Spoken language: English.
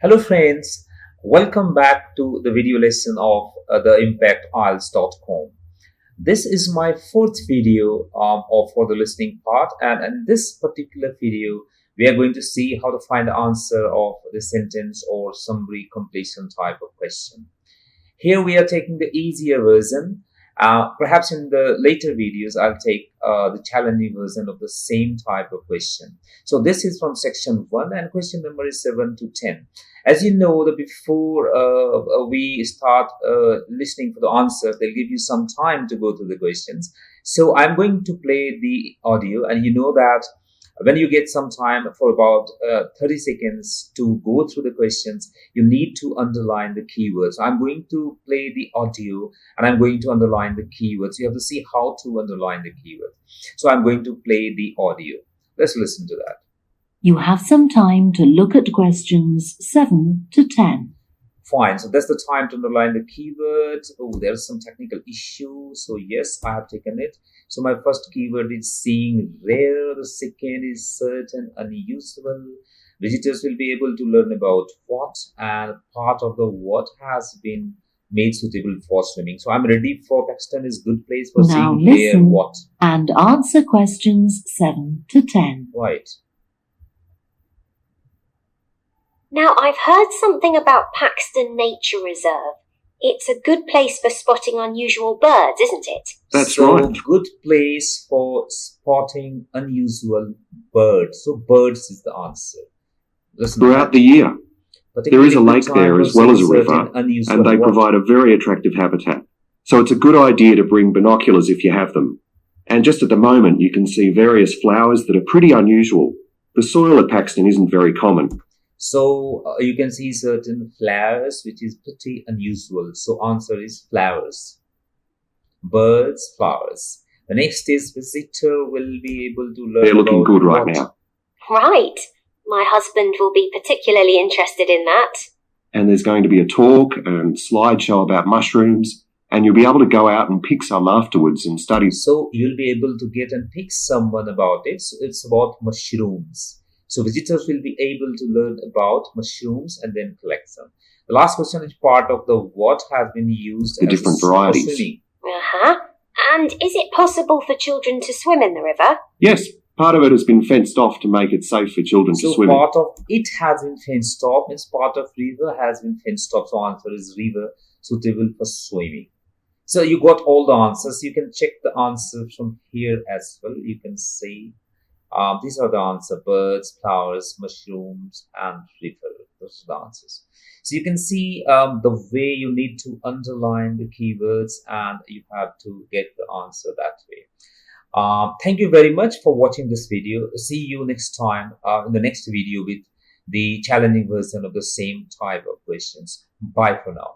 Hello friends, welcome back to the video lesson of the IMPACT This is my fourth video for the listening part, and in this particular video we are going to see how to find the answer of the sentence or summary completion type of question. Here we are taking the easier version. Perhaps in the later videos, I'll take the challenging version of the same type of question. So this is from section 1 and question number is 7 to 10. As you know, that before we start listening for the answers, they'll give you some time to go through the questions. So I'm going to play the audio, and you know that when you get some time for about 30 seconds to go through the questions, you need to underline the keywords. I'm going to play the audio and I'm going to underline the keywords. You have to see how to underline the keywords. So I'm going to play the audio. Let's listen to that. You have some time to look at questions 7 to 10. Fine. So that's the time to underline the keywords. Oh, there's some technical issue. So yes, I have taken it. So my first keyword is seeing rare. The second is certain, unusual. Visitors will be able to learn about what, and part of the what has been made suitable for swimming. So I'm ready for Pakistan is good place for Now seeing rare listen what. and answer questions 7 to 10. Right. Now, I've heard something about Paxton Nature Reserve. It's a good place for spotting unusual birds, isn't it? That's so, right. Good place for spotting unusual birds. So birds is the answer. Listen, Throughout the year, there is a lake there as well as a river, and they provide a very attractive habitat. So it's a good idea to bring binoculars if you have them. And just at the moment, you can see various flowers that are pretty unusual. The soil at Paxton isn't very common. So you can see certain flowers which is pretty unusual. So answer is flowers. Birds, flowers. The next is visitor will be able to learn. They're looking about good right what. now. Right. My husband will be particularly interested in that. And there's going to be a talk and slideshow about mushrooms, and you'll be able to go out and pick some afterwards and study. So you'll be able to get and pick someone about it. So it's about mushrooms. So visitors will be able to learn about mushrooms and then collect them. The last question is part of the what has been used The as different for varieties. swimming. And is it possible for children to swim in the river? Yes, part of it has been fenced off to make it safe for children to So swim in. part of it has been fenced off, means part of river has been fenced off. So answer is river suitable for swimming. So you got all the answers. You can check the answers from here as well. You can see these are the answers: birds, flowers, mushrooms, and river. Those are the answers. So you can see the way you need to underline the keywords, and you have to get the answer that way. Thank you very much for watching this video. See you next time in the next video with the challenging version of the same type of questions. Bye for now.